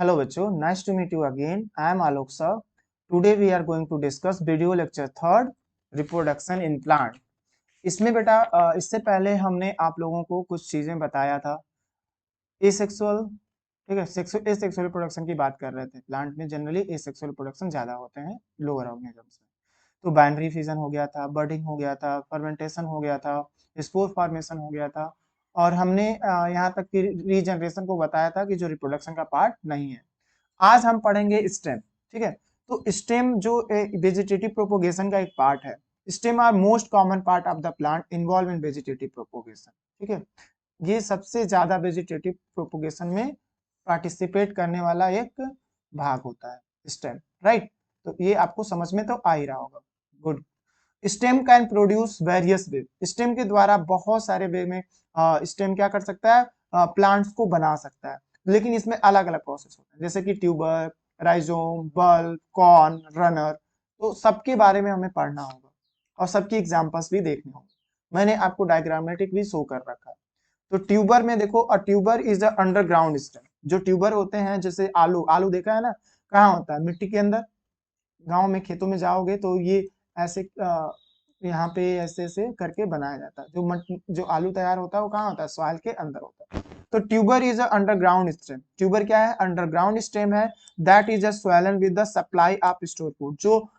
Hello बच्चों, nice to meet you again. I am Alok sir. Today we are going to discuss video lecture third, reproduction in plant. इसमें बेटा इससे पहले हमने आप लोगों को कुछ चीजें बताया था. एसेक्सुअल, ठीक है, एसेक्सुअल रिप्रोडक्शन की बात कर रहे थे. प्लांट में जनरली एसेक्सुअल रिप्रोडक्शन ज्यादा होते हैं लोअर ऑर्गेनिजम्स में. तो बाइनरी फिजन हो गया था, बर्डिंग हो गया था, फर्मेंटेशन हो गया था, स्पोर फॉर्मेशन हो गया था, और हमने यहाँ तक कि रीजनरेशन को बताया था कि जो रिप्रोडक्शन का पार्ट नहीं है. आज हम पढ़ेंगे स्टेम. ठीक है, तो स्टेम जो वेजिटेटिव प्रोपोगेशन का एक पार्ट है. Stem are most common part of the plant involve in vegetative propagation. ठीक है, ये सबसे ज्यादा वेजिटेटिव प्रोपोगेशन में पार्टिसिपेट करने वाला एक भाग होता है स्टेम. राइट, तो ये आपको समझ में तो आ ही रहा होगा. Good. Stem can produce various way. Stem के द्वारा बहुत सारे वे में स्टेम क्या कर सकता है, प्लांट्स को बना सकता है. लेकिन इसमें अलग अलग प्रोसेस होते हैं, जैसे कि tuber, rhizome, bulb, corn, runner. तो सबके बारे में हमें पढ़ना होगा और सबकी एग्जांपल्स भी देखने होंगे. मैंने आपको डायग्रामेटिक भी शो कर रखा है. तो ट्यूबर में देखो, a tuber is a underground stem. जो ट्यूबर होते हैं, जैसे आलू, आलू देखा है ना, कहाँ होता है, मिट्टी के अंदर. गांव में खेतों में जाओगे तो ये ऐसे यहाँ पे ऐसे ऐसे करके बनाया जाता है. जो आलू तैयार होता है वो कहाँ होता है, सॉइल के अंदर होता है. तो tuber is a underground stem. Tuber क्या है, अंडरग्राउंड स्टेम है. That is a swollen with the supply of store food. जो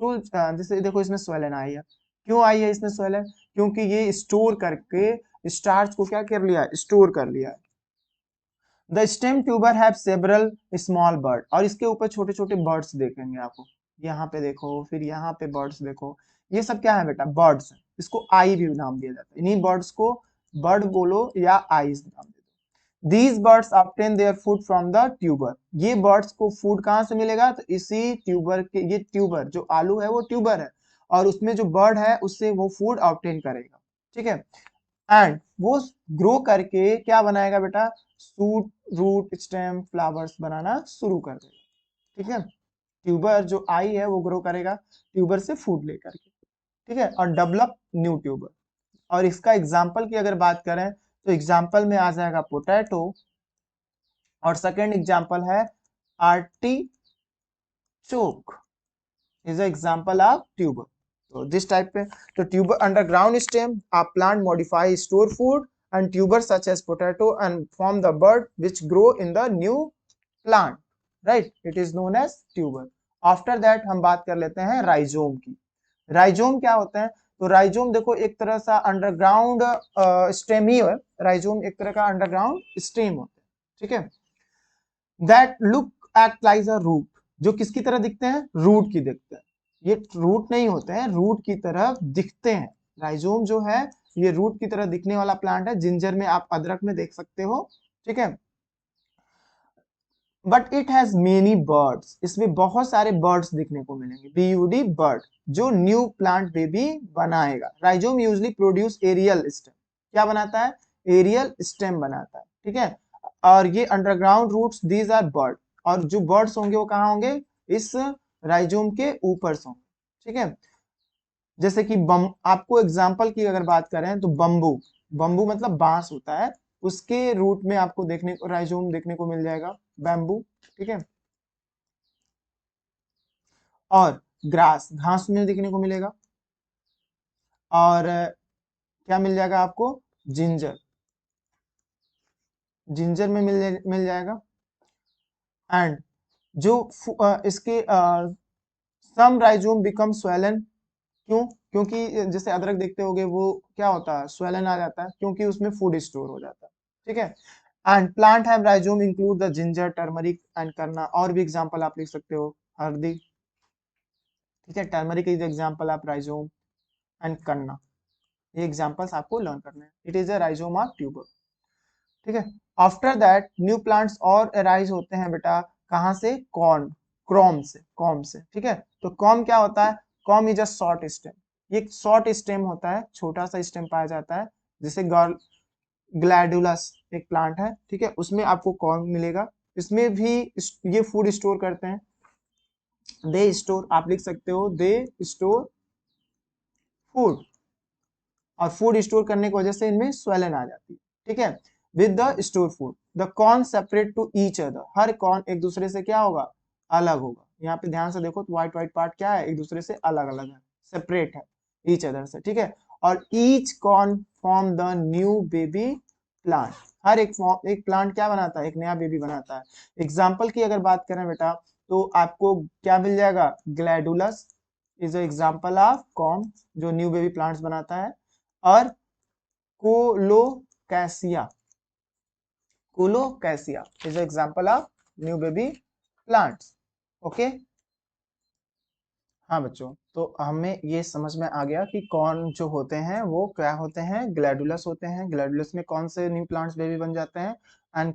जैसे देखो इसमें स्वेलन आई है. क्यों आई है इसमें स्वेलन? क्योंकि ये स्टोर करके स्टार्च को क्या कर लिया, स्टोर कर लिया. The stem tuber have several small bird. और इसके ऊपर छोटे छोटे बर्ड्स देखेंगे आपको. यहाँ पे देखो, फिर यहाँ पे बर्ड्स देखो. ये सब क्या है बेटा, बर्ड्स. इसको आई भी नाम दिया जाता है. इन्हीं बर्ड्स को बर्ड बोलो या आईज नाम दे दो. These birds obtain their food from the tuber. ये बर्ड्स को फूड कहाँ से मिलेगा, तो इसी ट्यूबर के. ये ट्यूबर जो आलू है वो ट्यूबर है, और उसमें जो बर्ड है उससे वो फूड ऑब्टेन करेगा. ठीक है, एंड वो ग्रो करके क्या बनाएगा बेटा, सूट, रूट, स्टेम, फ्लावर्स बनाना शुरू कर देगा. ठीक है, ट्यूबर जो आई है वो ग्रो करेगा ट्यूबर से फूड लेकर के. ठीक है, और डेवलप न्यू ट्यूबर. और इसका एग्जाम्पल की अगर बात करें तो एग्जाम्पल में आ जाएगा पोटैटो, और सेकेंड एग्जाम्पल है artichoke is example of tuber. तो दिस टाइप पे, तो tuber underground stem a plant modify store food and tubers such as potato and form the bud which grow in the new plant. Right, it is known as tuber. After that हम बात कर लेते हैं rhizome की. Rhizome क्या होता है, तो राइजोम देखो एक तरह सा अंडरग्राउंड स्टेम ही है. राइजोम एक तरह का अंडरग्राउंड स्टेम होता है. ठीक है, that look act like a root. जो किसकी तरह दिखते हैं, रूट की दिखते हैं. ये रूट नहीं होते हैं, रूट की तरह दिखते हैं. राइजोम जो है ये रूट की तरह दिखने वाला प्लांट है. जिंजर में, आप अदरक में देख सकते हो. ठीक है, but it has many buds. इसमें बहुत सारे बर्ड्स दिखने को मिलेंगे. बीयूडी बर्ड, जो न्यू प्लांट बेबी बनाएगा. Rhizome usually produce aerial stem. क्या बनाता है, एरियल स्टेम बनाता है. ठीक है, और ये अंडरग्राउंड रूट्स, दीज आर बर्ड. और जो बर्ड्स होंगे वो कहाँ होंगे, इस राइजोम के ऊपर होंगे. ठीक है, जैसे कि आपको एग्जाम्पल की अगर बात करें तो बम्बू. बम्बू मतलब बांस होता है, उसके रूट में आपको देखने को राइजोम देखने को मिल जाएगा, बैम्बू. ठीक है, और ग्रास, घास में देखने को मिलेगा. और क्या मिल जाएगा आपको, जिंजर, जिंजर में मिल जाएगा. एंड जो इसके सम राइजोम बिकम स्वेलन. क्यों, क्योंकि जैसे अदरक देखते होगे वो क्या होता है, स्वेलन आ जाता है, क्योंकि उसमें फूड स्टोर हो जाता है. ठीक है, and plant have rhizome include the ginger, turmeric and करना. और भी एग्जांपल आप लिख सकते हो, हल्दी. ठीक है, turmeric is example of rhizome and करना. ये एग्जांपल्स आपको लर्न करने हैं. It is a rhizome of tuber. ठीक है, आफ्टर दैट न्यू प्लांट्स और अराइज होते हैं बेटा, कहां से, कॉर्न, क्रोम से, कॉम से. ठीक है, तो कॉम क्या होता है, com is a short stem. ये शॉर्ट स्टेम होता है, छोटा सा स्टेम पाया जाता है. जैसे ग्लैडुलस एक प्लांट है. ठीक है, उसमें आपको कॉर्न मिलेगा. इसमें भी ये फूड स्टोर करते हैं. दे स्टोर, आप लिख सकते हो, दे स्टोर फूड. और फूड स्टोर करने की वजह से इनमें स्वेलन आ जाती है. ठीक है, with the store food. The corn separate to each other, हर कॉर्न एक दूसरे से क्या होगा, अलग होगा। यहाँ पे ध्यान से देखो तो व्हाइट व्हाइट पार्ट क्या है, एक दूसरे से अलग अलग है, सेपरेट है ईच अदर से, ठीक है। और each corn form the new baby plant, हर एक प्लांट क्या बनाता है, एक नया बेबी बनाता है। एग्जाम्पल की अगर बात करें बेटा तो आपको क्या मिल जाएगा, ग्लैडुलस इज एग्जाम्पल ऑफ कॉर्न जो न्यू बेबी प्लांट्स बनाता है, और colocasia, colocasia is example of new baby plants. Okay, हाँ बच्चों, तो हमें ये समझ में आ गया कि कौन जो होते हैं वो क्या होते हैं, ग्लैडुलस होते हैं। ग्लैडुलस में कौन से न्यू प्लांट्स बेबी बन जाते हैं, एंड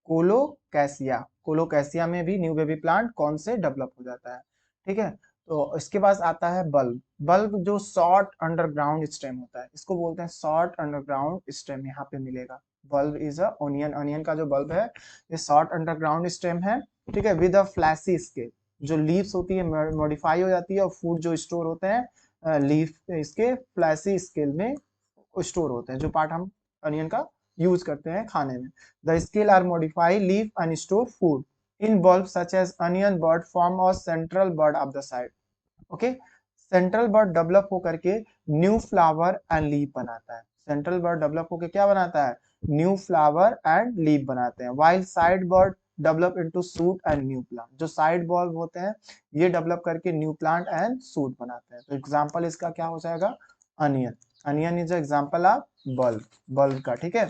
कोलोकैसिया, कोलोकैसिया में भी न्यू बेबी प्लांट कौन से डेवलप हो जाता है, ठीक है। तो इसके बाद आता है बल्ब। बल्ब जो शॉर्ट अंडरग्राउंड स्टेम होता है, इसको बोलते हैं शॉर्ट अंडरग्राउंड स्टेम, यहाँ पे मिलेगा। Bulb is a onion, onion का जो बल्ब है ये शॉर्ट अंडरग्राउंड स्टेम है, ठीक है, विद अ फ्लैशी स्केल। जो लीव्स होती है मॉडिफाई हो जाती है, और फूड जो स्टोर होते हैं लीफ इसके फ्लैशी स्केल में स्टोर होते हैं, जो पार्ट हम अनियन का यूज करते हैं खाने में। The scale are modify leaf and store food in bulb such as onion bud form और central bud of the side. Okay, central bud develop होकर के न्यू फ्लावर एंड लीफ बनाता है। सेंट्रल बर्ड डेवलप होकर क्या बनाता है, new flower and leaf बनाते हैं। While side bird develop into suit and new plant, जो साइड बर्ड होते हैं ये डेवलप करके न्यू प्लांट एंड सूट बनाते हैं। तो एग्जांपल इसका क्या हो जाएगा, onion, onion is example of bulb, bulb का, ठीक है।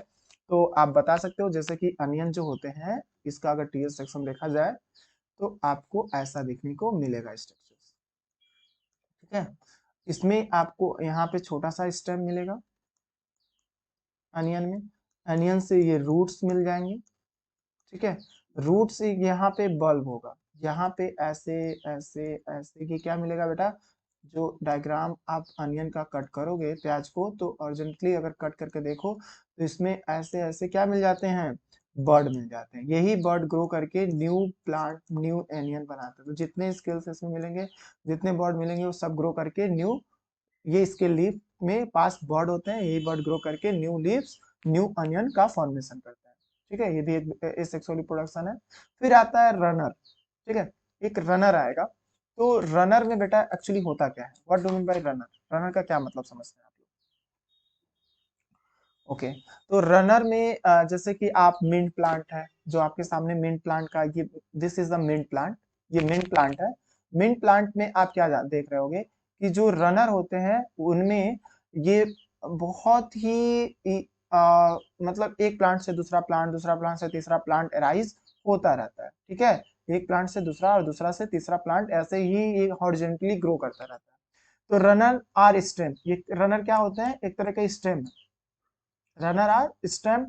तो आप बता सकते हो जैसे कि अनियन जो होते हैं इसका अगर टीएस सेक्शन देखा जाए तो आपको ऐसा देखने को मिलेगा स्ट्रक्चर, ठीक है। इसमें आपको यहाँ पे छोटा सा स्टेम मिलेगा अनियन में, अनियन से ये रूट्स मिल जाएंगे, ठीक है। रूट से यहाँ पे बल्ब होगा, यहाँ पे ऐसे ऐसे ऐसे कि क्या मिलेगा बेटा, जो डायग्राम आप अनियन का कट करोगे प्याज को तो अर्जेंटली अगर कट करके देखो तो इसमें ऐसे ऐसे क्या मिल जाते हैं, बर्ड मिल जाते हैं। यही बर्ड ग्रो करके न्यू प्लांट न्यू एनियन बनाते हैं। तो जितने स्किल्स इसमें मिलेंगे, जितने बर्ड मिलेंगे वो सब ग्रो करके न्यू, ये इसके लीफ में पास बर्ड होते हैं, यही बर्ड ग्रो करके न्यू लीव्स न्यू अनियन का फॉर्मेशन करते हैं, ठीक है। ये भी एक एसेक्सुअल रिप्रोडक्शन है। फिर आता है रनर, ठीक है, एक रनर आएगा। तो रनर में बेटा एक्चुअली होता क्या है, what do mean by runner, runner का क्या मतलब समझते हैं आप लोग। ओके, तो रनर में जैसे कि आप मिंट प्लांट है जो आपके सामने, मिंट प्लांट का ये, this is the mint plant, ये मिंट प्लांट है। मिंट प्लांट में आप क्या देख रहे होगे कि जो रनर होते हैं उनमें ये बहुत ही मतलब एक प्लांट से दूसरा प्लांट, दूसरा प्लांट से तीसरा प्लांट अराइज होता रहता है, ठीक है। एक प्लांट से दूसरा और दूसरा से तीसरा प्लांट ऐसे ही ये हॉरिजॉन्टली ग्रो करता रहता है। तो रनर आर स्टेम, ये रनर क्या होते हैं, एक तरह का स्टेम, रनर आर स्टेम,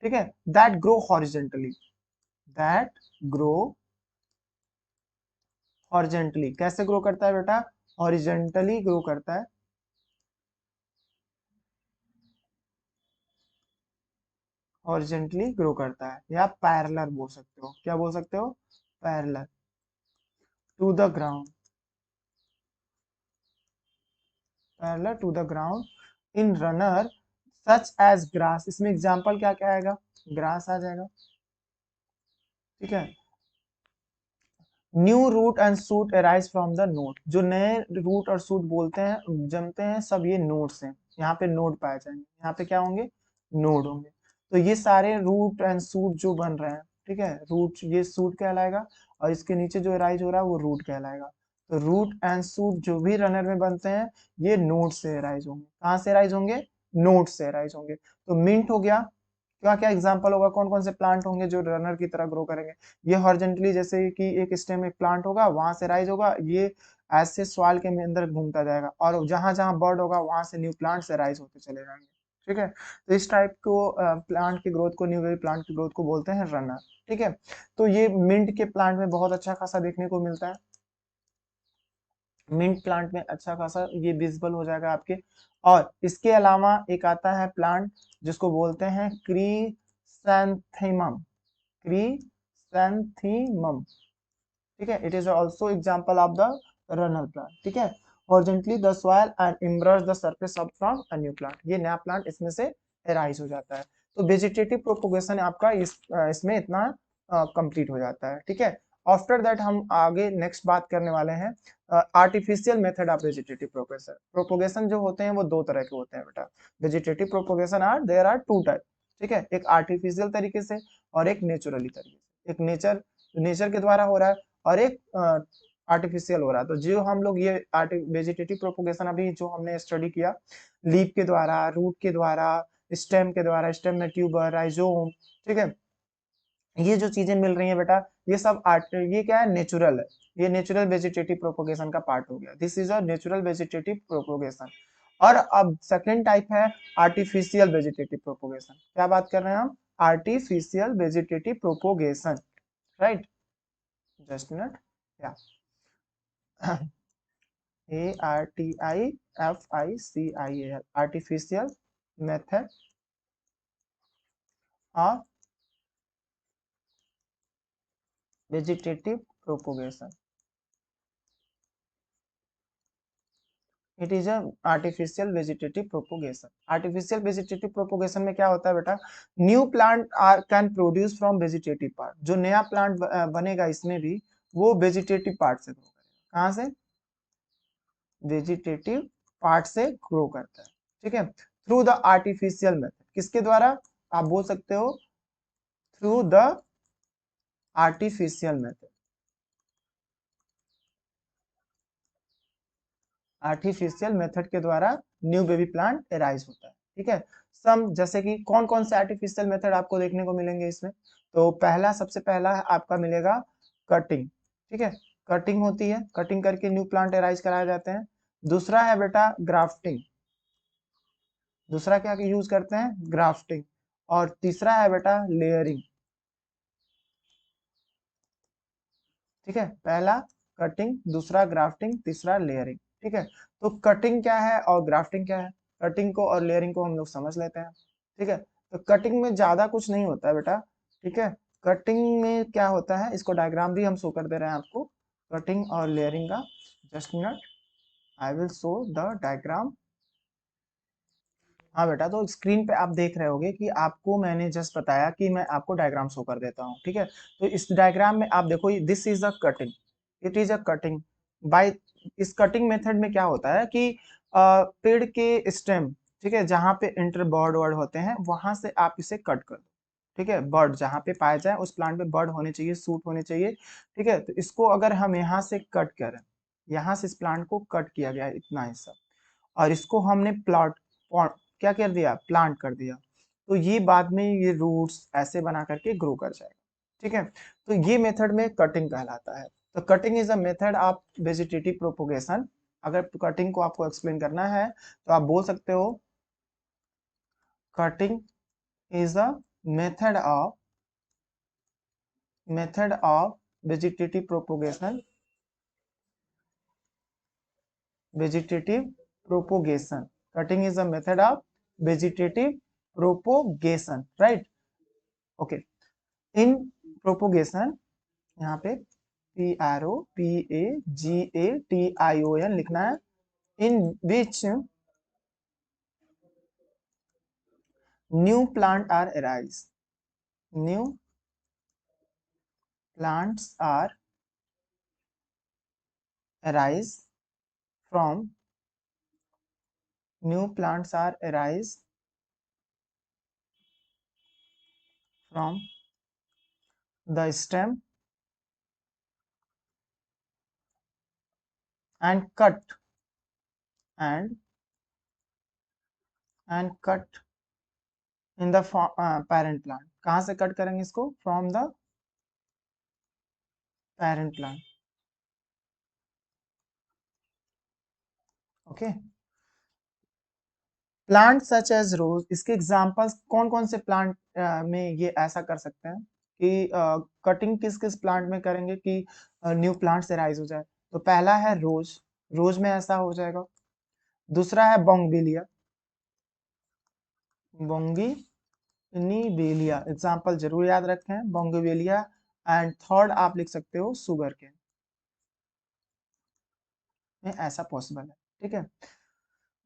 ठीक है, that grow horizontally, that grow horizontally. कैसे ग्रो करता है बेटा, हॉरिजॉन्टली ग्रो करता है, हॉरिजॉन्टली ग्रो करता है, या पैरेलल बोल सकते हो, क्या बोल सकते हो, parallel to the ground, parallel to the ground in runner such as grass. इसमें एग्जांपल क्या क्या आएगा, ग्रास आ जाएगा, ठीक है। New root and shoot arise from the node, जो नए रूट और सूट बोलते हैं जमते हैं सब ये नोड्स हैं, यहाँ पे नोड पाए जाएंगे, यहाँ पे क्या होंगे, नोड होंगे। तो ये सारे रूट एंड सूट जो बन रहे हैं, ठीक है, रूट ये सूट कहलाएगा, और इसके नीचे जो अराइज हो रहा है वो रूट कहलाएगा। तो रूट एंड सूट जो भी रनर में बनते हैं ये नोड से अराइज होंगे, कहाँ से अराइज होंगे, नोड से अराइज होंगे। तो मिंट हो गया, क्या क्या एग्जांपल होगा, कौन कौन से प्लांट होंगे जो रनर की तरह ग्रो करेंगे, ये हॉरिजॉन्टली जैसे कि एक स्टेम एक प्लांट होगा वहां से राइज होगा, ये ऐसे सॉइल के अंदर घूमता जाएगा, और जहां जहां बर्ड होगा वहां से न्यू प्लांट से राइज होते चले जाएंगे, ठीक है। तो इस टाइप को प्लांट की ग्रोथ को, न्यू बेबी प्लांट की ग्रोथ को बोलते हैं रनर, ठीक है। तो ये मिंट के प्लांट में बहुत अच्छा खासा देखने को मिलता है, मिंट प्लांट में अच्छा खासा ये विजिबल हो जाएगा आपके। और इसके अलावा एक आता है प्लांट जिसको बोलते हैं क्रीसैंथेमम, क्रीसैंथेमम, ठीक है, it is also example of the runner plant, ठीक है। Horizontally the soil and emerge the surface of from a new plant, ये नया प्लांट इसमें से अराइज हो जाता है। तो वेजिटेटिव प्रोपोगेशन आपका इसमें इतना कंप्लीट हो जाता है। ठीक है, आफ्टर दैट हम आगे नेक्स्ट बात करने वाले हैं artificial method of vegetative propagation. Propagation जो होते हैं वो दो तरह के होते हैं बेटा। Vegetative propagation are there are two type. ठीक है, एक आर्टिफिशियल तरीके से और एक नेचुरली तरीके से। एक नेचर के द्वारा हो रहा है और एक आर्टिफिशियल हो रहा है। तो जो हम लोग ये वेजिटेटिव प्रोपोगेशन अभी जो हमने स्टडी किया, लीफ के द्वारा, रूट के द्वारा, स्टेम के द्वारा, स्टेम में ट्यूबर, राइजोम, ठीक है, ये जो चीजें मिल रही है बेटा, ये सब ये क्या है, नेचुरल है। ये नेचुरल वेजिटेटिव प्रोपोगेशन का पार्ट हो गया। This is a natural vegetative propagation. और अब सेकेंड टाइप है आर्टिफिशियल वेजिटेटिव प्रोपोगेशन। क्या बात कर रहे हैं हम, artificial vegetative propagation, right. Just minute, या ARTIFICIAL, artificial method of vegetative propagation. It is artificial vegetative propagation. Artificial vegetative propagation में क्या होता है बेटा, new plant can produce from vegetative part. जो नया प्लांट बनेगा इसमें भी, वो वेजिटेटिव पार्ट से ग्रो करेगा। कहाँ से, वेजिटेटिव पार्ट से ग्रो करता है। ठीक है, थ्रू द आर्टिफिशियल मेथड। किसके द्वारा, आप बोल सकते हो through the artificial method. Artificial method के द्वारा न्यू बेबी प्लांट एराइज होता है। ठीक है, सम जैसे कि कौन कौन से आर्टिफिशियल मेथड आपको देखने को मिलेंगे इसमें, तो पहला, सबसे पहला आपका मिलेगा कटिंग। ठीक है, कटिंग होती है, कटिंग करके न्यू प्लांट एराइज कराए जाते हैं। दूसरा है बेटा ग्राफ्टिंग। दूसरा क्या यूज करते हैं, ग्राफ्टिंग। और तीसरा है बेटा लेयरिंग। ठीक है, पहला कटिंग, दूसरा ग्राफ्टिंग, तीसरा लेयरिंग। ठीक है, तो कटिंग क्या है और ग्राफ्टिंग क्या है, कटिंग को और लेयरिंग को हम लोग समझ लेते हैं। ठीक है, तो कटिंग में ज्यादा कुछ नहीं होता है बेटा। ठीक है, कटिंग में क्या होता है, इसको डायग्राम भी हम शो कर दे रहे हैं आपको, कटिंग और लेयरिंग का। Just minute, I will show the diagram. हाँ बेटा, तो स्क्रीन पे आप देख रहे होगे कि आपको मैंने जस्ट बताया कि मैं आपको डायग्राम शो कर देता हूँ। ठीक है, तो इस डायग्राम में आप देखो, this is a cutting, it is a cutting by. इस कटिंग मेथड में क्या होता है कि पेड़ के स्टेम, ठीक है, जहाँ पे इंटर बर्ड वर्ड होते हैं, वहां से आप इसे कट कर दो। ठीक है, बर्ड जहाँ पे पाया जाए उस प्लांट पे बर्ड होने चाहिए, सूट होने चाहिए। ठीक है, तो इसको अगर हम यहाँ से कट करें, यहाँ से इस प्लांट को कट किया गया है इतना हिस्सा, और इसको हमने प्लॉट क्या कर दिया, प्लांट कर दिया, तो ये बाद में ये रूट्स ऐसे बना करके ग्रो कर जाएगा। ठीक है, तो ये मेथड में कटिंग कहलाता है। तो cutting is a method of vegetative propagation. अगर कटिंग को आपको एक्सप्लेन करना है तो आप बोल सकते हो cutting is a method of vegetative propagation, vegetative propagation. Cutting is a method of vegetative propagation, right. Okay, in propagation, यहाँ पे PROPAGATION लिखना है। In which new plant are arise, new plants are arise from, new plants are arise from the stem and cut and cut in the parent plant. कहाँ से cut करेंगे इसको, from the parent plant. Okay, plant such as rose, इसके examples कौन कौन से plant में ये ऐसा कर सकते हैं कि कटिंग किस किस प्लांट में करेंगे कि न्यू प्लांट से राइज हो जाए। तो पहला है रोज, रोज में ऐसा हो जाएगा। दूसरा है बोंगविलिया, बोंगीनिवेलिया, एग्जांपल जरूर याद रखें, बोंगविलिया। एंड थर्ड आप लिख सकते हो सुगर केन, में ऐसा पॉसिबल है। ठीक है,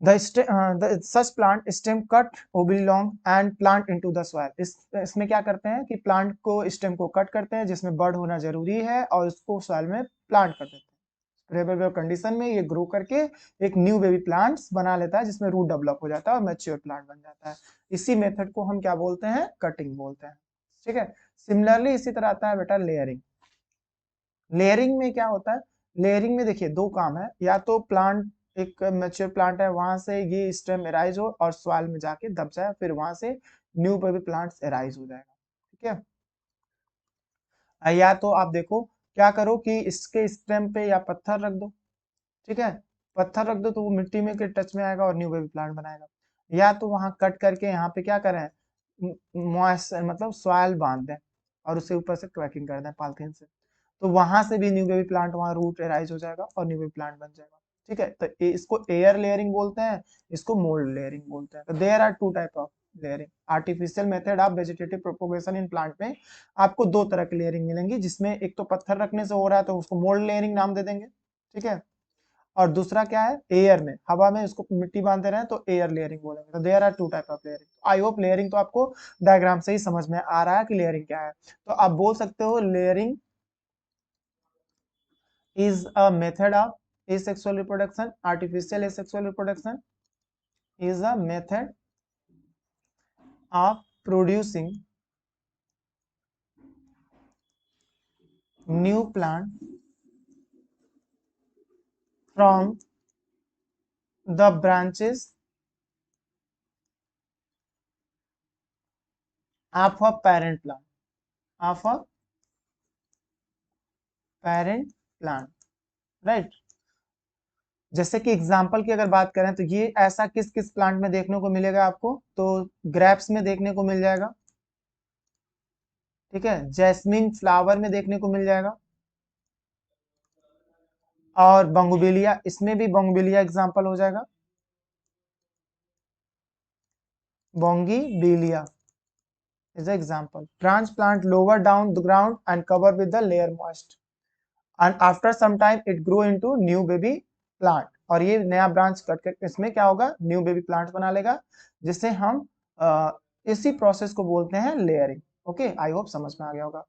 such plant stem cut oblique and plant into the soil. इसमें क्या करते हैं कि प्लांट को स्टेम को कट करते हैं जिसमें बर्ड होना जरूरी है और उसको सॉइल में प्लांट कर देते हैं। फेवरेबल कंडीशन में ये ग्रो करके एक न्यू बेबी प्लांट्स बना लेता है जिसमें रूट डेवलप हो जाता है और मैच्योर प्लांट बन जाता है। इसी मेथड को हम क्या बोलते हैं, कटिंग बोलते हैं। ठीक है। सिमिलरली इसी तरह आता है बेटा लेयरिंग। लेयरिंग में क्या होता है, लेयरिंग में देखिए दो काम है, या तो प्लांट एक मैच्योर प्लांट है वहां से ये स्टेम एराइज हो और सॉइल में जाके दब जाए, फिर वहां से न्यू बेबी प्लांट्स एराइज हो जाएगा। ठीक है। या तो आप देखो क्या करो कि इसके स्टेम पे या पत्थर रख दो। ठीक है। पत्थर रख दो तो वो मिट्टी में के टच में आएगा और न्यू बेबी प्लांट बनाएगा। या तो वहां कट करके यहाँ पे क्या करें, मॉइस्ट मतलब सॉइल बांध दें और उससे ऊपर से क्रैकिंग कर दें पॉलिथीन से, तो वहां से भी न्यू बेबी प्लांट वहां रूट एराइज हो जाएगा और न्यू बेबी प्लांट बन जाएगा। ठीक है। तो इसको एयर लेयरिंग बोलते हैं, इसको मोल्ड लेयरिंग बोलते हैं। तो there are two type of layering. Artificial method of vegetative propagation in plant में आपको दो तरह की लेयरिंग मिलेंगी, जिसमें एक तो पत्थर रखने से हो रहा है तो उसको मोल्ड लेयरिंग नाम दे देंगे। ठीक है। और दूसरा क्या है, एयर में, हवा में उसको मिट्टी बांधते रहे तो एयर लेयरिंग बोलेंगे। तो there are two type of layering. I hope layering तो आपको डायग्राम से ही समझ में आ रहा है कि लेयरिंग क्या है। तो आप बोल सकते हो layering is a method of asexual reproduction. Artificial asexual reproduction is a method of producing new plant from the branches of a parent plant, of a parent plant, right? जैसे कि एग्जाम्पल की अगर बात करें तो ये ऐसा किस किस प्लांट में देखने को मिलेगा आपको, तो ग्रेप्स में देखने को मिल जाएगा। ठीक है। जैस्मिन फ्लावर में देखने को मिल जाएगा। और बंगोबिलिया, इसमें भी बंगोबिलिया एग्जाम्पल हो जाएगा। बोंगीबिलिया is an example. Branch plant lower down the ground and cover with the layer moist. And after some time it grow into new baby plant. और ये नया ब्रांच कट कर इसमें क्या होगा, न्यू बेबी प्लांट बना लेगा, जिससे हम इसी प्रोसेस को बोलते हैं लेयरिंग। ओके, आई होप समझ में आ गया होगा।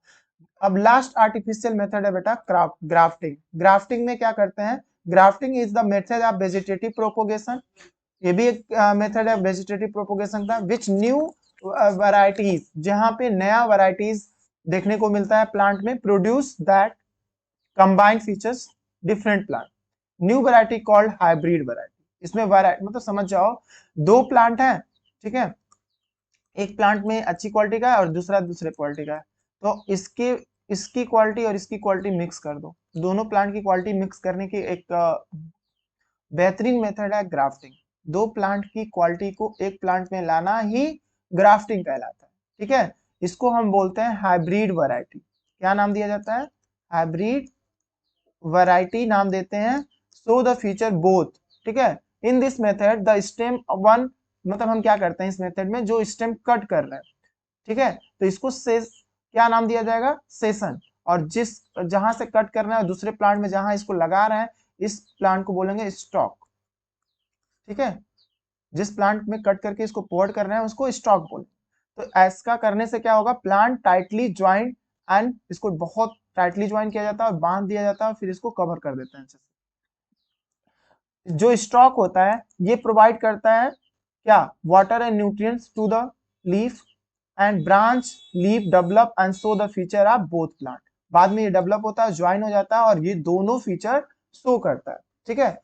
अब लास्ट आर्टिफिशियल मेथड है बेटा ग्राफ्टिंग। ग्राफ्टिंग में क्या करते हैं, grafting is the method of vegetative propagation. ये भी एक मेथड है वेजिटेटिव प्रोपोगेशन का, विच न्यू वैरायटीज, जहां पे नया वैरायटीज देखने को मिलता है प्लांट में, produce that combined features different plant, new variety called hybrid variety. इसमें वैरायटी मतलब समझ जाओ, दो प्लांट है, ठीक है, एक प्लांट में अच्छी क्वालिटी का है और दूसरा दूसरे क्वालिटी का है, तो इसके इसकी क्वालिटी और इसकी क्वालिटी मिक्स कर दो, दोनों प्लांट की क्वालिटी मिक्स करने की एक बेहतरीन मेथड है ग्राफ्टिंग। दो प्लांट की क्वालिटी को एक प्लांट में लाना ही ग्राफ्टिंग कहलाता है। ठीक है। इसको हम बोलते हैं हाइब्रिड वैरायटी। क्या नाम दिया जाता है, हाइब्रिड वैरायटी नाम देते हैं। So the feature both. ठीक है। In this method the stem one, मतलब हम क्या करते हैं इस मेथड में, जो स्टेम कट कर रहे हैं, ठीक है, तो इसको से क्या नाम दिया जाएगा, सेशन। और जिस जहां से कट करना है दूसरे प्लांट में जहां इसको लगा रहे हैं, इस प्लांट को बोलेंगे स्टॉक। ठीक है। जिस प्लांट में कट करके इसको पोर्ट कर रहे हैं उसको स्टॉक बोले। तो ऐसा करने से क्या होगा, प्लांट टाइटली ज्वाइंट, एंड इसको बहुत टाइटली ज्वाइन किया जाता है और बांध दिया जाता है और फिर इसको कवर कर देते हैं। जो स्टॉक होता है ये प्रोवाइड करता है क्या, water and nutrients to the leaf and branch leaf develop and show the feature of both plant. बाद में ये डेवलप होता है, ज्वाइन हो जाता है और ये दोनों फीचर शो करता है। ठीक है।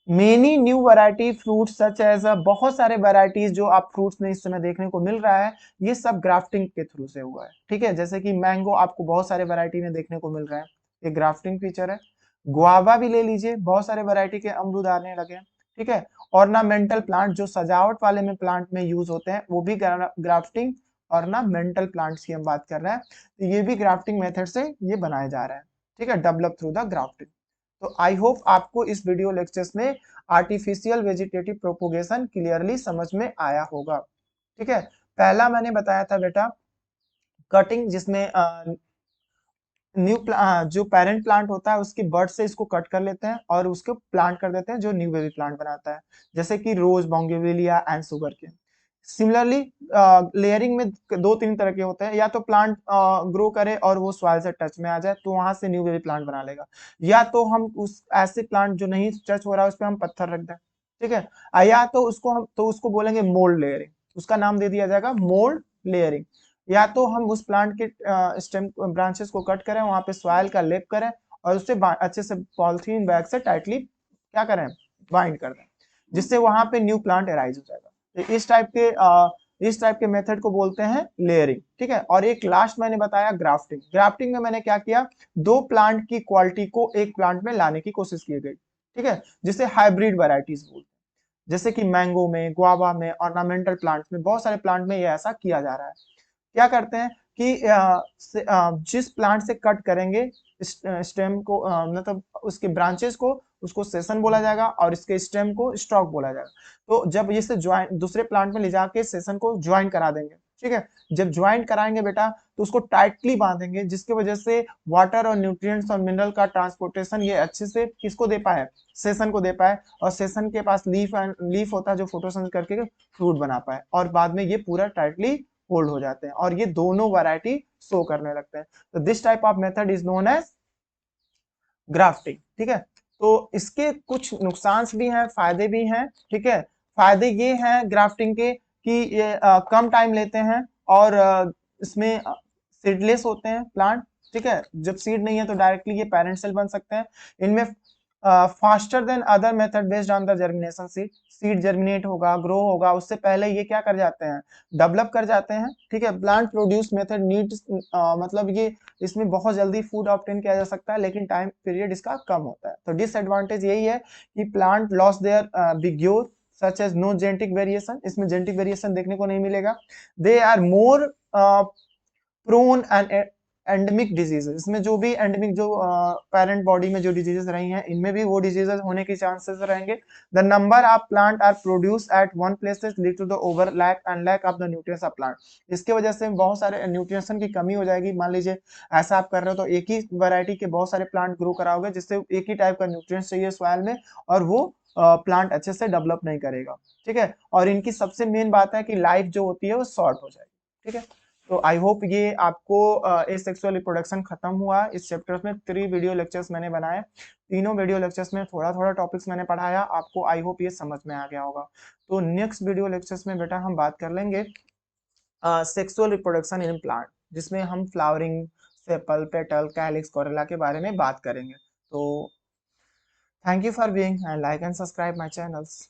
Many new variety fruit such as, बहुत सारे वैरायटीज जो आप फ्रूट्स में इस समय देखने को मिल रहा है, ये सब ग्राफ्टिंग के थ्रू से हुआ है। ठीक है। जैसे कि मैंगो आपको बहुत सारे वैरायटी में देखने को मिल रहा है, ये ग्राफ्टिंग फीचर है। गुआवा भी ले लीजिए, बहुत सारे वैरायटी के अमरूद आने लगे हैं। ठीक है। ऑर्नामेंटल प्लांट जो सजावट वाले में प्लांट में यूज होते हैं वो भी ग्राफ्टिंग, ऑर्नामेंटल प्लांट्स की हम बात कर रहे हैं, तो ये भी ग्राफ्टिंग मेथड से ये बनाए जा रहे हैं। ठीक है, डेवलप थ्रू द ग्राफ्टिंग। तो आई होप आपको इस वीडियो लेक्चर्स में आर्टिफिशियल वेजिटेटिव प्रोपोगेशन क्लियरली समझ में आया होगा। ठीक है। पहला मैंने बताया था बेटा कटिंग, जिसमें जो पेरेंट प्लांट होता है उसकी बर्ड से इसको कट कर लेते हैं और उसको प्लांट कर देते हैं, जो न्यू बेबी प्लांट बनाता है, जैसे कि रोज, बोंगेविलिया एंड सुगर के। सिमिलरली लेयरिंग में दो तीन तरह के होते हैं, या तो प्लांट ग्रो करे और वो सॉइल से टच में आ जाए तो वहां से न्यू बेबी प्लांट बना लेगा, या तो हम उस ऐसे प्लांट जो नहीं टच हो रहा है उस पर हम पत्थर रख दें, ठीक है। या तो उसको बोलेंगे मोल्ड लेयरिंग, उसका नाम दे दिया जाएगा मोल्ड लेयरिंग। या तो हम उस प्लांट के स्टेम ब्रांचेस को कट करें, वहां पे सॉइल का लेप करें और उससे अच्छे से पॉलिथीन बैग से टाइटली क्या करें, बाइंड कर दें, जिससे वहां पे न्यू प्लांट एराइज हो जाएगा। तो इस टाइप के मेथड को बोलते हैं लेयरिंग, ठीक है। और एक लास्ट मैंने बताया ग्राफ्टिंग। ग्राफ्टिंग में मैंने क्या किया, दो प्लांट की क्वालिटी को एक प्लांट में लाने की कोशिश की गई, ठीक है, जिसे हाइब्रिड वैरायटीज बोलते हैं। जैसे कि मैंगो में, गुआवा में, ऑर्नामेंटल प्लांट्स में, बहुत सारे प्लांट में ये ऐसा किया जा रहा है। क्या करते हैं कि जिस प्लांट से कट करेंगे स्टेम को, मतलब उसके ब्रांचेस को, उसको सेशन बोला जाएगा और इसके स्टेम को स्टॉक बोला जाएगा। तो जब इसे ज्वाइन दूसरे प्लांट में ले जाके सेशन को ज्वाइन करा देंगे, ठीक है। जब ज्वाइन कराएंगे बेटा तो उसको टाइटली बांधेंगे, जिसकी वजह से वाटर और न्यूट्रिएंट्स और मिनरल का ट्रांसपोर्टेशन ये अच्छे से किसको दे पाए, सेशन को दे पाए, और सेशन के पास लीफ होता है जो फोटोसिंथेसिस करके फ्रूट बना पाए, और बाद में ये पूरा टाइटली होल्ड हो जाते हैं और ये दोनों वैरायटी शो करने लगते हैं। तो this type of method is known as grafting, ठीक है। तो इसके कुछ नुकसान भी हैं, फायदे भी हैं, ठीक है। फायदे ये हैं ग्राफ्टिंग के कि ये कम टाइम लेते हैं और इसमें सीडलेस होते हैं प्लांट, ठीक है। जब सीड नहीं है तो डायरेक्टली ये पेरेंट सेल बन सकते हैं। इनमें faster than other method based on the germination seed, seed germinate होगा, ग्रो होगा, उससे पहले ये क्या कर जाते हैं, डेवलप कर जाते हैं, ठीक है। प्लांट प्रोड्यूस मेथड नीड्स, मतलब ये इसमें बहुत जल्दी फूड ऑब्टेन किया जा सकता है लेकिन टाइम पीरियड इसका कम होता है। तो डिसएडवांटेज यही है कि plant loss their vigour such as no genetic variation, इसमें जेनेटिक वेरिएशन देखने को नहीं मिलेगा। They are more prone and endemic diseases, इसमें जो भी एंडेमिक जो पेरेंट बॉडी में जो डिजीजेस रही हैं इनमें भी वो डिजीजेस होने के चांसेस रहेंगे। The number of plant are produce at one places lead to the overlap and lack of the nutrients of plant, इसके वजह से बहुत सारे न्यूट्रिशन की कमी हो जाएगी। मान लीजिए ऐसा आप कर रहे हो तो एक ही वैरायटी के बहुत सारे प्लांट ग्रो कराओगे जिससे एक ही टाइप का न्यूट्रिएंट्स चाहिए सॉइल में, और वो प्लांट अच्छे से डेवलप नहीं करेगा, ठीक है। और इनकी सबसे मेन बात है कि लाइफ जो होती है वो शॉर्ट हो जाएगी, ठीक है। तो आई होप ये आपको एसेक्सुअल रिप्रोडक्शन खत्म हुआ। इस चैप्टर में 3 वीडियो लेक्चर्स मैंने बनाए, तीनों वीडियो लेक्चर्स में थोड़ा थोड़ा टॉपिक्स मैंने पढ़ाया आपको, आई होप ये समझ में आ गया होगा। तो नेक्स्ट वीडियो लेक्चर्स में बेटा हम बात कर लेंगे सेक्सुअल रिप्रोडक्शन इन प्लांट, जिसमें हम फ्लावरिंग, सेपल, पेटल, कैलिक्स, कोरेला के बारे में बात करेंगे। तो thank you for being and like and subscribe my channels.